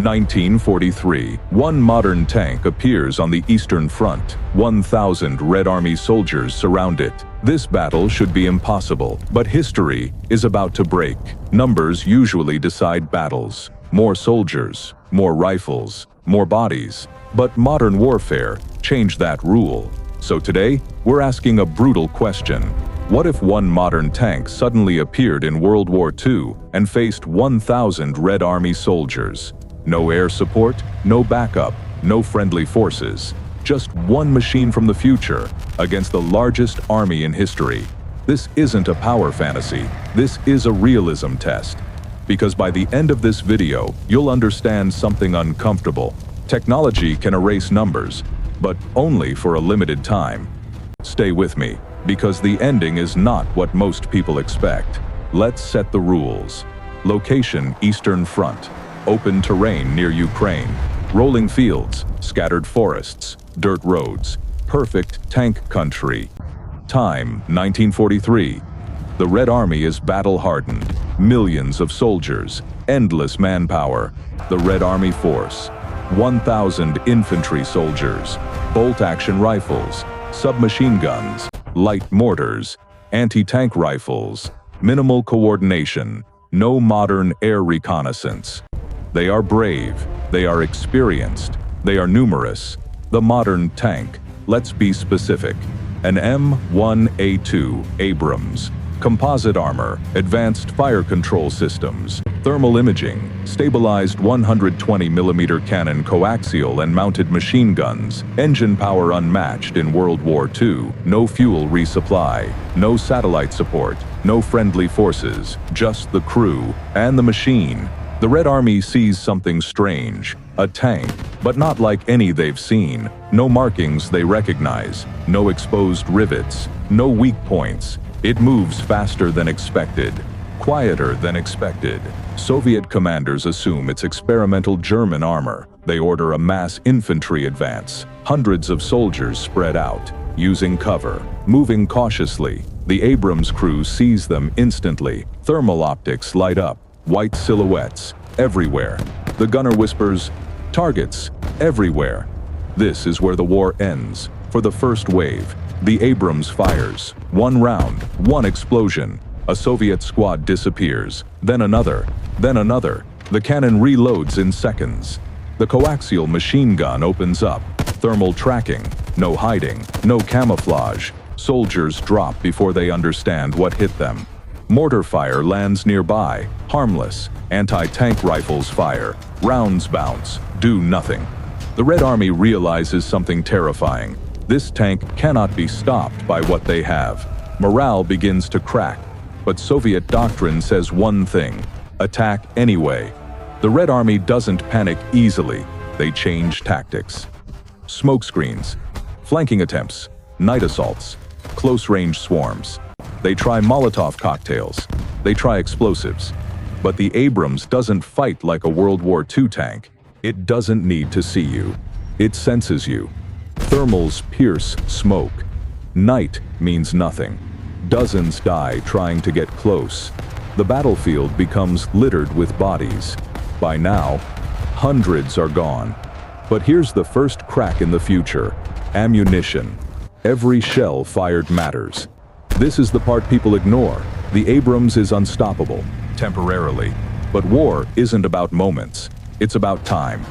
1943. One modern tank appears on the Eastern Front. 1,000 Red Army soldiers surround it. This battle should be impossible, but history is about to break. Numbers usually decide battles. More soldiers, more rifles, more bodies. But modern warfare changed that rule. So today, we're asking a brutal question. What if one modern tank suddenly appeared in World War II and faced 1,000 Red Army soldiers? No air support, no backup, no friendly forces. Just one machine from the future against the largest army in history. This isn't a power fantasy. This is a realism test. Because by the end of this video, you'll understand something uncomfortable. Technology can erase numbers, but only for a limited time. Stay with me, because the ending is not what most people expect. Let's set the rules. Location: Eastern Front. Open terrain near Ukraine. Rolling fields, scattered forests, dirt roads. Perfect tank country. Time: 1943. The Red Army is battle-hardened. Millions of soldiers, endless manpower. The Red Army force: 1,000 infantry soldiers, bolt-action rifles, submachine guns, light mortars, anti-tank rifles, minimal coordination, no modern air reconnaissance. They are brave, they are experienced, they are numerous. The modern tank, let's be specific, an M1A2 Abrams. Composite armor, advanced fire control systems, thermal imaging, stabilized 120mm cannon coaxial and mounted machine guns, engine power unmatched in World War II, no fuel resupply, no satellite support, no friendly forces, just the crew and the machine. The Red Army sees something strange, a tank, but not like any they've seen. No markings they recognize, no exposed rivets, no weak points. It moves faster than expected, quieter than expected. Soviet commanders assume it's experimental German armor. They order a mass infantry advance. Hundreds of soldiers spread out, using cover, moving cautiously. The Abrams crew sees them instantly. Thermal optics light up, white silhouettes everywhere. The gunner whispers, "Targets everywhere." This is where the war ends. For the first wave, the Abrams fires. One round, one explosion. A Soviet squad disappears. Then another, then another. The cannon reloads in seconds. The coaxial machine gun opens up. Thermal tracking. No hiding, no camouflage. Soldiers drop before they understand what hit them. Mortar fire lands nearby, harmless. Anti-tank rifles fire. Rounds bounce, do nothing. The Red Army realizes something terrifying. This tank cannot be stopped by what they have. Morale begins to crack. But Soviet doctrine says one thing: attack anyway. The Red Army doesn't panic easily. They change tactics. Smoke screens, flanking attempts, night assaults, close-range swarms. They try Molotov cocktails. They try explosives. But the Abrams doesn't fight like a World War II tank. It doesn't need to see you. It senses you. Thermals pierce smoke. Night means nothing. Dozens die trying to get close. The battlefield becomes littered with bodies. By now, hundreds are gone. But here's the first crack in the future: ammunition. Every shell fired matters. This is the part people ignore. The Abrams is unstoppable, temporarily. But war isn't about moments. It's about time.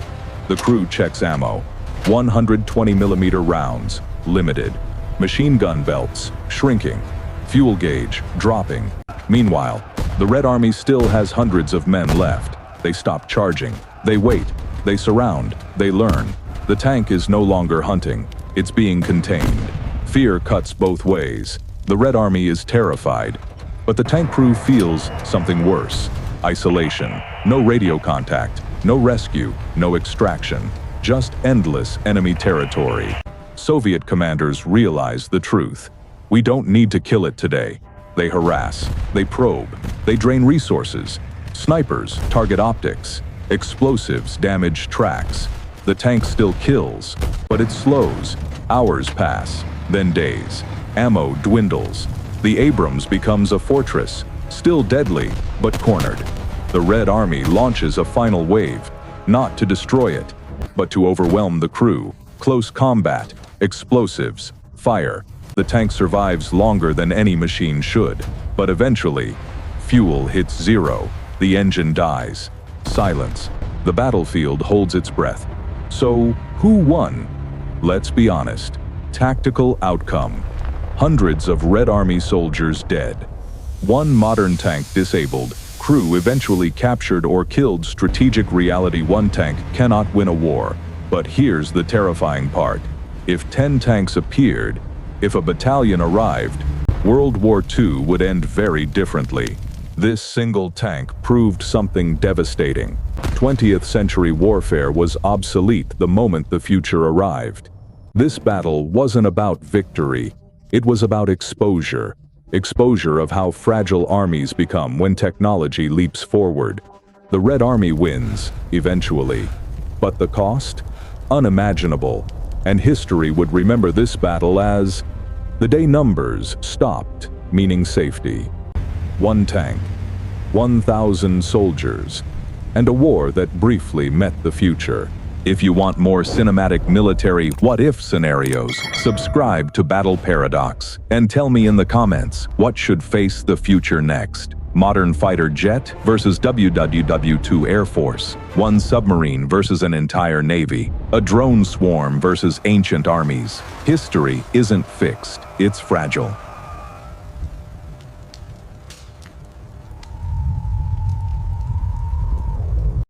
The crew checks ammo. 120mm rounds, limited. Machine gun belts, shrinking. Fuel gauge, dropping. Meanwhile, the Red Army still has hundreds of men left. They stop charging. They wait. They surround. They learn. The tank is no longer hunting. It's being contained. Fear cuts both ways. The Red Army is terrified. But the tank crew feels something worse. Isolation. No radio contact. No rescue. No extraction. Just endless enemy territory. Soviet commanders realize the truth. We don't need to kill it today. They harass. They probe. They drain resources. Snipers target optics. Explosives damage tracks. The tank still kills, but it slows. Hours pass, then days. Ammo dwindles. The Abrams becomes a fortress, still deadly, but cornered. The Red Army launches a final wave. not to destroy it, but to overwhelm the crew. Close combat, explosives, fire. The tank survives longer than any machine should, but eventually, fuel hits zero, the engine dies. Silence. The battlefield holds its breath. So, who won? Let's be honest. Tactical outcome. Hundreds of Red Army soldiers dead. One modern tank disabled. Crew eventually captured or killed. Strategic reality: one tank cannot win a war. But here's the terrifying part. If 10 tanks appeared, if a battalion arrived, World War II would end very differently. This single tank proved something devastating. 20th century warfare was obsolete the moment the future arrived. This battle wasn't about victory. It was about exposure. Exposure of how fragile armies become when technology leaps forward. The Red Army wins, eventually. But the cost? Unimaginable. And history would remember this battle as the day numbers stopped, meaning safety. One tank, 1,000 soldiers, and a war that briefly met the future. If you want more cinematic military what-if scenarios, subscribe to Battle Paradox and tell me in the comments what should face the future next. Modern fighter jet versus WW2 Air Force. One submarine versus an entire navy. A drone swarm versus ancient armies. History isn't fixed, it's fragile.